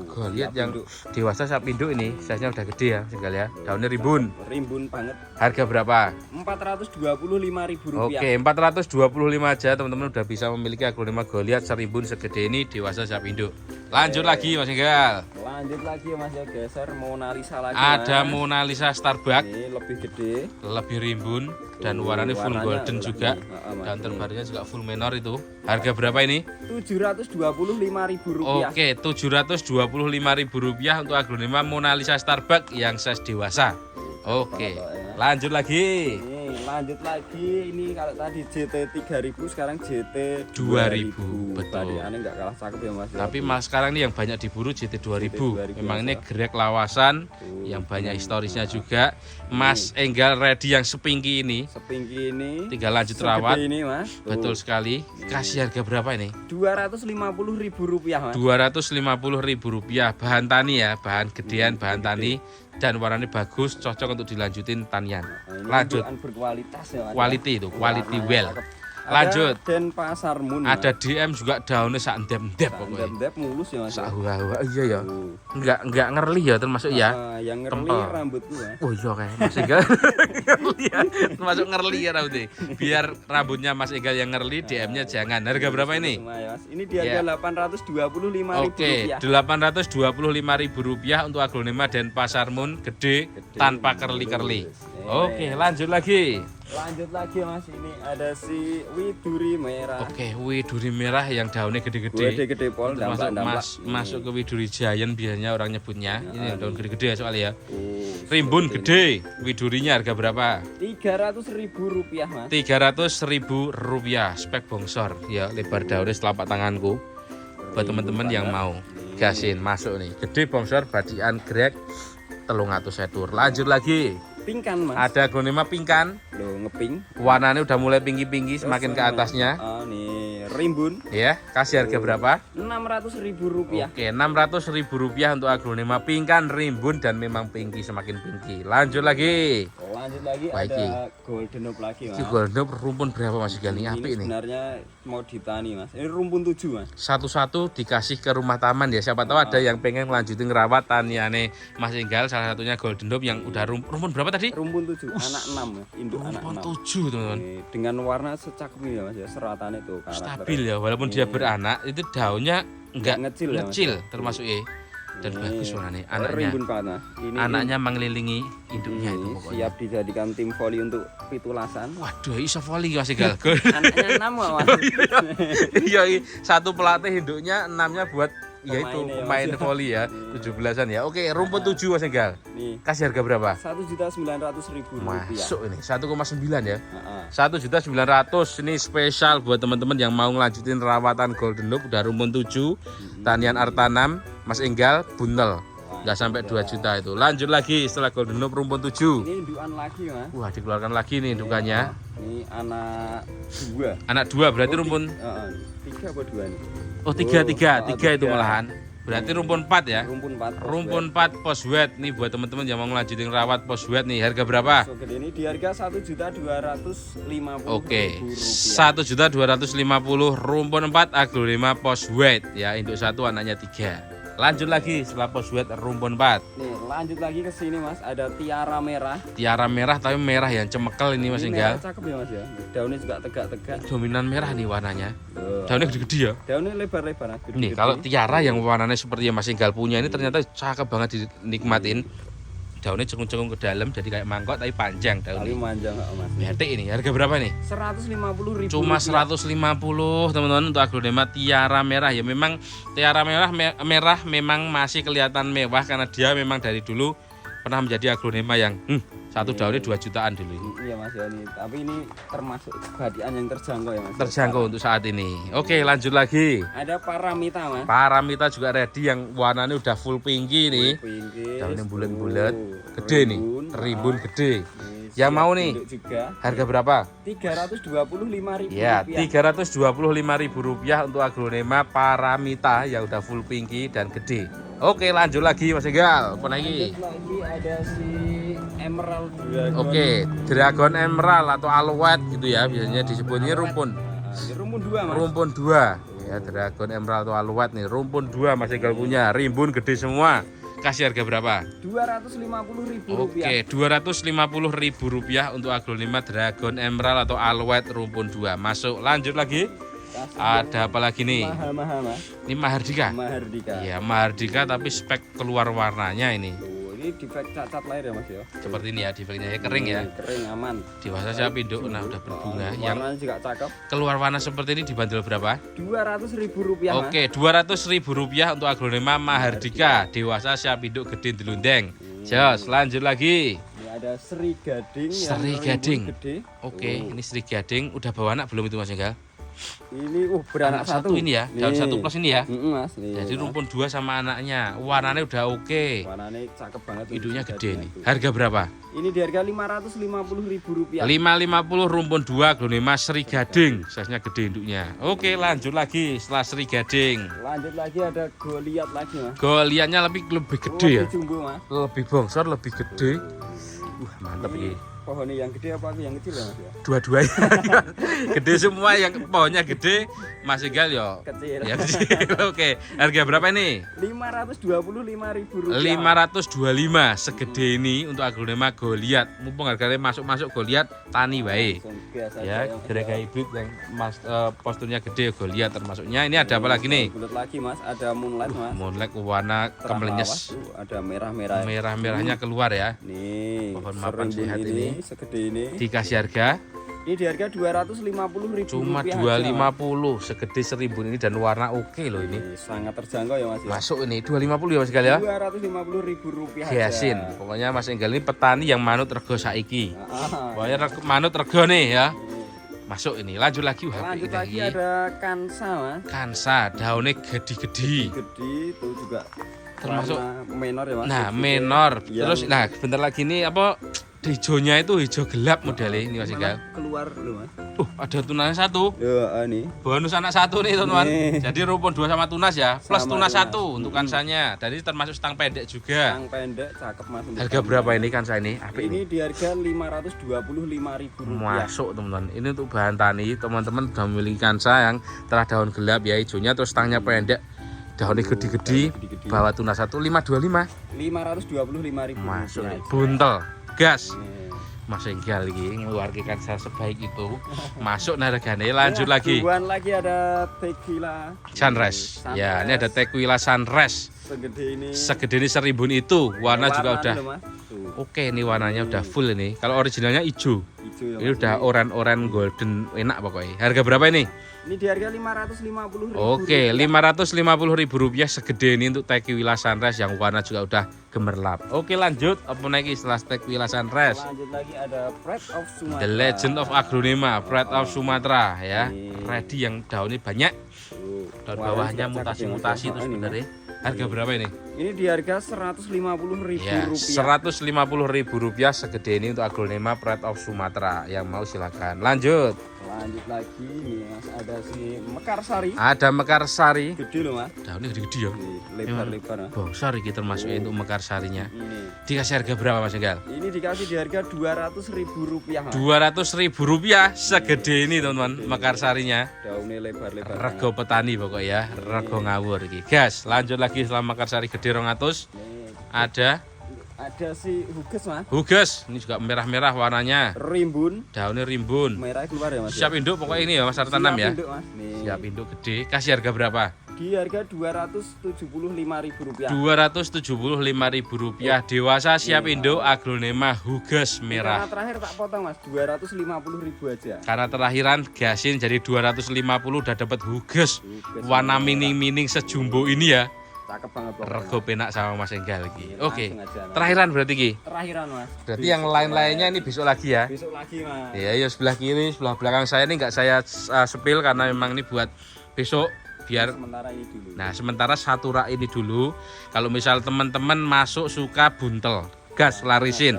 Gue lihat yang dewasa siap induk ini, size-nya udah gede ya, tinggal ya. Daunnya rimbun. rimbun banget. Harga berapa? Rp425.000. Oke, 425 aja teman-teman udah bisa memiliki aglonema Goliath serimbun segede ini dewasa siap induk. Lanjut lagi Mas Enggal. Lanjut lagi ya Mas ya, geser Mona Lisa lagi. Ada Mas. Mona Lisa Starbuck, Ini lebih gede. lebih rimbun dan warnanya full Warnanya golden udah juga. nih. Mas. Dan terbarunya juga full menor itu. Harga berapa ini? Rp725.000. Oke, Rp725.000 untuk aglonema Mona Lisa Starbuck yang size dewasa. Oke, lanjut lagi. Ini lanjut lagi, ini kalau tadi JT 3000 sekarang JT 2000, betul. Variannya nggak kalah cakep ya Mas. Tapi mas sekarang ini yang banyak diburu GT 2000. Memang ini grek lawasan yang banyak historisnya juga. Mas Enggal ready yang sepingki ini. Sepingki ini Tinggal lanjut segede rawat. ini Mas. Betul sekali. Kasih harga berapa ini? Rp250.000 Mas. Rp250.000. Bahan tani ya, bahan gedean, bahan tani dan warnanya bagus, cocok untuk dilanjutin tanian. Nah, ini Lanjut. indukan berkualitas ya Mas. Quality itu, quality Warnanya well. cakep. Lanjut. Ada Denpasar Moon. Ada DM juga daunnya sak endep-endep pokoknya. Dep mulus ya Mas. Sak hua-hua. Iya ya. Enggak ngerli ya termasuk ya. Yang ngerli Tempel. rambutku ya. Oh iya kayak Mas Enggal ngerli ya. Termasuk ngerli ya rambutnya. Biar rambutnya Mas Enggal yang ngerli, DM-nya jangan. Harga berapa ini? Semua ya, Mas. Ini di harga Ya. Rp825.000. Oke, Rp825.000 untuk aglonema Denpasar Moon gede tanpa kerli-kerli. Oke, lanjut lagi. Lanjut lagi Mas, ini ada si Widuri merah. Oke, widuri merah yang daunnya gede-gede. Gede pol, Termasuk dampak-dampak. masuk ke widuri giant biasanya orang nyebutnya. Ini yang daun gede-gede ya soalnya ya. Oh, Rimbun gede. Widurinya harga berapa? Rp300.000 Mas. Rp300.000. Spek bongsor. Ya, lebar daunnya telapak tanganku. Buat teman-teman yang mau gasin masuk nih. Gede bongsor badian grek 300 sedur. Lanjut lagi. Pingkan Mas. Ada aglonema pingkan. Loh, ngeping. Warnanya udah mulai pinky-pinky semakin ke atasnya. Oh, nih rimbun. Ya, kasih harga berapa? Rp600.000. Oke, Rp600.000 untuk aglonema pingkan, rimbun dan memang pinky semakin pinky. Lanjut lagi. Lanjut lagi Baik, ada Golden Hope lagi Mas. Ini golden rumpun berapa Mas Gali? Ini Apik nih. sebenarnya mau ditani Mas. Ini rumpun 7 Mas. Satu-satu dikasih ke rumah taman ya. Siapa tahu ada yang pengen lanjutin ngerawat taniane Mas Enggal, salah satunya golden hope yang udah rumpun berapa tadi? Rumpun 7, anak 6 ya. Induk anak Rumpun 6. 7 teman-teman. Dengan warna secakep ini ya Mas ya, seratannya tuh karakter. Stabil ya, walaupun dia beranak itu daunnya enggak Ngecil ya, Mas? ngecil termasuk dan bagus warnanya. Anaknya Rimbun banget Mas. Ini anaknya mengelilingi induknya itu ini pokoknya. siap dijadikan tim voli untuk pitulasan. Waduh, iso volley Mas Enggal. Anaknya 6 Mas. Iya, satu pelatih induknya 6-nya buat yaitu Pemain ya, pemain Mas, ya. volley ya, 17-an ya. Oke, rumput 7 Mas Enggal. Nih, Kasih harga berapa? Rp1.900.000. Masuk ini 1,9 ya. Heeh. 1.900.000 ini spesial buat teman-teman yang mau ngelanjutin rawatan golden hope udah rumpun 7 tanian artanam Mas Enggal bundel nggak sampai 2 juta itu. Lanjut lagi setelah golden hope rumpun 7. Ini indukan lagi Mas. Wah, dikeluarkan lagi nih indukannya. Ini anak 2. Anak 2 berarti rumpun 3 apa 2 nih? oh 3 tiga. itu malahan. Berarti rumpun 4 ya. Rumpun 4. Rumpun 4 post wet nih buat teman-teman yang mau ngelanjutin rawat post wet nih. Harga berapa? So, gede ini di harga Rp1.250.000. Oke, 1.250.000 rumpun 4 aglonema post wet ya, induk 1 anaknya 3. Lanjut lagi setelah post wet rumpun 4. Nih, lanjut lagi ke sini Mas, ada tiara merah. Tiara merah tapi merah yang cemekel ini Mas Ini Enggal. merah cakep ya Mas ya. Daunnya juga tegak-tegak. Dominan merah nih warnanya. Tuh. Daunnya gede-gede ya. Daunnya lebar-lebar. Nah, Nih kalau tiara yang warnanya seperti yang Mas Enggal punya ini ternyata cakep banget dinikmatin. Daunnya cekung-cekung ke dalam jadi kayak mangkok tapi panjang kali daunnya. manjang nggak Mas. Betek ini harga berapa nih? Rp150.000. Cuma 150 teman-teman untuk aglonema tiara merah ya. Memang tiara merah memang masih kelihatan mewah karena dia memang dari dulu pernah menjadi aglonema yang satu daunnya 2 jutaan dulu. Iya Mas ya ini. Tapi ini termasuk badian yang terjangkau ya Mas. Terjangkau untuk saat ini. Oke, lanjut lagi. Ada paramita Mas. Paramita juga ready yang warnanya udah full pinky nih. Pinggis. Daunnya bulat-bulat, gede nih, rimbun gede. Yang mau nih, juga harga berapa? Rp325.000. Ya, Rp325.000 untuk aglonema paramita yang udah full pinky dan gede. Oke, lanjut lagi Mas Enggal. Apa lagi? Lagi ada si Emerald Dragon. Oke, Dragon Emerald atau Alouette gitu ya, biasanya disebutnya rumpun. Ini rumpun 2 Mas. Rumpun 2. Ya, Dragon Emerald atau Alouette nih, rumpun 2 Mas Enggal punya, rimbun gede semua. Kasih harga berapa? Rp250.000. Oke, Rp250.000 untuk aglonema Dragon Emerald atau Alouette rumpun 2. Masuk, lanjut lagi. Ada apa lagi nih? Mahal-mahal Mas. Ini Mahardika. Mahardika. Iya, Mahardika tapi spek keluar warnanya ini. Tuh, ini defect cacat lahir ya Mas ya. Seperti ini ya, defeknya ya, kering ya. Kering aman. Dewasa siap induk, nah udah berbunga. Yang Warnanya juga cakep. keluar warna seperti ini dibanderol berapa? Rp200.000 Mas. Oke, Rp200.000 untuk aglonema Mahardika. Dewasa siap induk gede dilundeng. Jos, lanjut lagi. Ini ada Sri Gading Sri yang Gading. rimbun gede. Oke, ini Sri Gading udah bawa anak belum itu Mas Enggal? Ini beranak Anak satu ini ya, daun Nih. 1 plus ini ya. Mas, nih. Jadi rumpun 2 sama anaknya. Warnanya udah oke. Warnanya cakep banget. Induknya Sri gede Gading nih. itu. Harga berapa? Ini di harga Rp550.000. 550 rumpun 2 aglonema Sri Gading. Size-nya gede induknya. Oke, lanjut lagi setelah Sri Gading. Lanjut lagi ada Goliath lagi Mas. Goliatnya lebih gede ya. Lebih jumbo Mas. Lebih bongsor, lebih gede. Mantap ini. Pohonnya yang gede apa yang kecil ya Mas ya? Dua-duanya gede semua, yang pohonnya gede, Mas Enggal yo. Kecil. Ya kecil. Oke, harga berapa ini? Rp525.000. 525 segede ini untuk aglonema Goliath. Mumpung harganya masuk-masuk Goliath, tani baik. Ya, gerega hibrid yang posturnya gede Goliath termasuknya. Ini ada apa lagi nih? Bulat lagi Mas, ada moonlight Mas. Moonlight warna Terang kemelenyes. lawas tuh, ada merah-merah. Merah-merahnya keluar ya. Nih, Pohon mapan serimbun sehat ini. segede ini. Dikasih harga Ini di harga Rp250.000. cuma 250 segede serimbun ini dan warna oke loh ini. Sangat terjangkau ya Mas ya. Masuk ini 250 ya Mas Enggal ya. Rp250.000 Gasin. Pokoknya Mas Enggal ini petani yang manut rego saiki. Ah, Pokoknya manut rego nih ya. Masuk ini. Lanjut lagi. Wah, lanjut ini lagi ada Kansa Mas. Kansa, daunnya gede-gede. Gede itu juga Termasuk warna menor ya Mas. nah, Juga menor. yang Terus nah, bentar lagi ini apa hijaunya itu hijau gelap modelnya ini Mas Enggal. malah keluar dulu Mas. Ada tunas 1. Ya ini. Bonus anak 1 nih teman-teman. Nih. Jadi rumpun 2 sama tunas ya. Plus Sama tunas tunas. 1 untuk kansanya. Dan ini termasuk stang pendek juga. Yang pendek cakep Mas. untuk Harga kamu. berapa ini kansa ini? Apa Ini ini? di harga Rp525.000. Masuk teman-teman. Ini untuk bahan tani. Teman-teman sudah memiliki kansa yang telah daun gelap ya hijaunya, terus stangnya pendek. Daunnya gede-gede. Gede-gede. Bawa tunas 1 525. Rp525.000. Masuk nih. Buntel. Gas. Nih. Mas Enggal iki ngeluarke kansa sebaik itu. Masuk nah regane. Lanjut lagi. Duluan lagi ada Tequila Sunrise. Ya, ini ada Tequila Sunrise. segede ini. Segede ini serimbun itu. Warna juga udah loh, Mas. Tuh, oke, ini warnanya udah full ini. Kalau originalnya hijau. hijau ya, Ini Mas. udah oren-oren golden, enak pokoknya. Harga berapa ini? Ini di harga Rp550.000. Oke, Rp550.000 segede ini untuk Tequila Sunrise yang warna juga udah gemerlap. Oke, lanjut. Apa lagi setelah Tequila Sunrise? Lanjut lagi ada Pride of Sumatera. The Legend of Aglonema, Pride of Sumatera ya. Ini. Ready yang daunnya banyak. Tuh, Daun warnanya bawahnya juga cakep ya, Mas. mutasi-mutasi itu Ini, sebenarnya. Harga berapa ini? Ini di harga Rp150.000. Ya, Rp150.000 segede ini untuk Aglonema Pride of Sumatera. Yang mau silakan. Lanjut. Lanjut lagi nih Mas, ada si Mekarsari. Ada Mekarsari. Gede loh Mas. Daunnya gede-gede ya. Nih, lebar-lebar. Mas. Besar iki termasuk untuk Mekarsarinya. Ini. Dikasih harga berapa Mas Enggal? Ini dikasih di harga Rp200.000 Mas. Rp200.000 segede ini teman-teman Mekarsarinya. Daunnya lebar-lebar. Rego petani pokoknya ya, rego ngawur iki. Gas, lanjut lagi setelah Mekarsari gede 200. Nih, Ada si Huges Mas. Huges, ini juga merah-merah warnanya. Rimbun. Daunnya rimbun. Merah keluar ya Mas. Siap induk pokoknya ini ya Mas tanam ya. Induk, Mas. Nih. Siap induk gede. Kasih harga berapa? Di harga Rp275.000. Rp275.000 dewasa siap induk Aglonema Huges merah. Karena terakhir tak potong Mas, Rp250.000 aja. Karena terakhiran gasin jadi 250 udah dapat Huges. Huges Warna mining-mining sejumbo ini ya. Cakep banget pokoknya. Rego penak sama Mas Enggal lagi. Iya, Oke. langsung aja, Mas. Terakhiran berarti ki. Terakhiran Mas. Berarti yang lain-lainnya ini besok lagi ya. Besok lagi Mas. Iya, ya sebelah kiri, sebelah belakang saya ini nggak saya sepil karena memang ini buat besok biar. Sementara ini dulu. Nah, sementara satu rak ini dulu. Kalau misal teman-teman masuk suka buntel, gas larisin.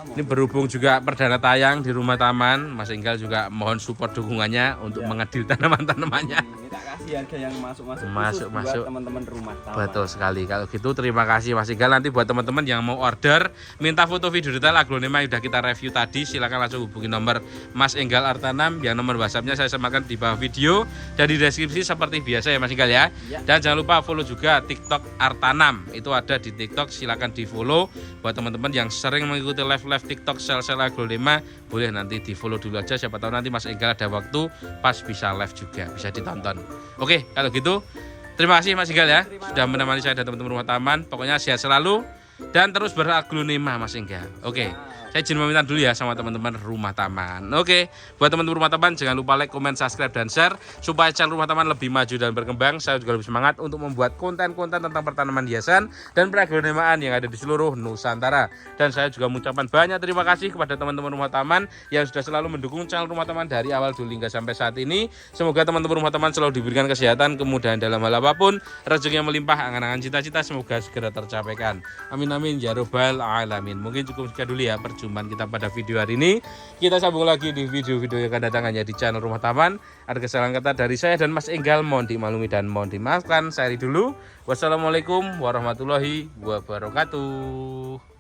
Ini berhubung juga perdana tayang di rumah taman, Mas Enggal juga mohon support dukungannya untuk mengedil tanaman-tanamannya. Ini tak kasih harga yang masuk-masuk Masuk, khusus masuk. buat teman-teman rumah taman. Betul sekali. Kalau gitu terima kasih Mas Enggal. Nanti buat teman-teman yang mau order, minta foto video detail aglonema yang sudah kita review tadi, silakan langsung hubungi nomor Mas Enggal Artanam yang nomor WhatsApp-nya saya sematkan di bawah video dan di deskripsi seperti biasa ya Mas Enggal ya. Ya. Dan jangan lupa follow juga TikTok Artanam. Itu ada di TikTok, silakan di-follow buat teman-teman teman-teman yang sering mengikuti live TikTok sel-sel aglonema, boleh nanti di follow dulu aja, siapa tahu nanti Mas Enggal ada waktu pas bisa live juga, bisa ditonton. Oke, kalau gitu terima kasih Mas Enggal ya, sudah menemani saya dan teman-teman Rumah Taman. Pokoknya sehat selalu dan terus beraglonema Mas Enggal. Oke, saya izin meminta dulu ya sama teman-teman Rumah Taman. Oke, buat teman-teman Rumah Taman jangan lupa like, komen, subscribe, dan share supaya channel Rumah Taman lebih maju dan berkembang. Saya juga lebih semangat untuk membuat konten-konten tentang pertanaman hiasan dan peragronemaan yang ada di seluruh Nusantara. Dan saya juga mengucapkan banyak terima kasih kepada teman-teman Rumah Taman yang sudah selalu mendukung channel Rumah Taman dari awal dulu hingga sampai saat ini. Semoga teman-teman Rumah Taman selalu diberikan kesehatan, kemudahan dalam hal apapun, rezeki yang melimpah, angan-angan cita-cita semoga segera tercapaikan. Amin amin ya robbal alamin. Mungkin cukup sekian dulu ya perjumpaan kita pada video hari ini. Kita sambung lagi di video-video yang akan datang hanya di channel Rumah Taman. Ada kesalahan kata dari saya dan Mas Enggal, mohon dimaklumi dan mohon dimaafkan. Saya dulu. Wassalamualaikum warahmatullahi wabarakatuh.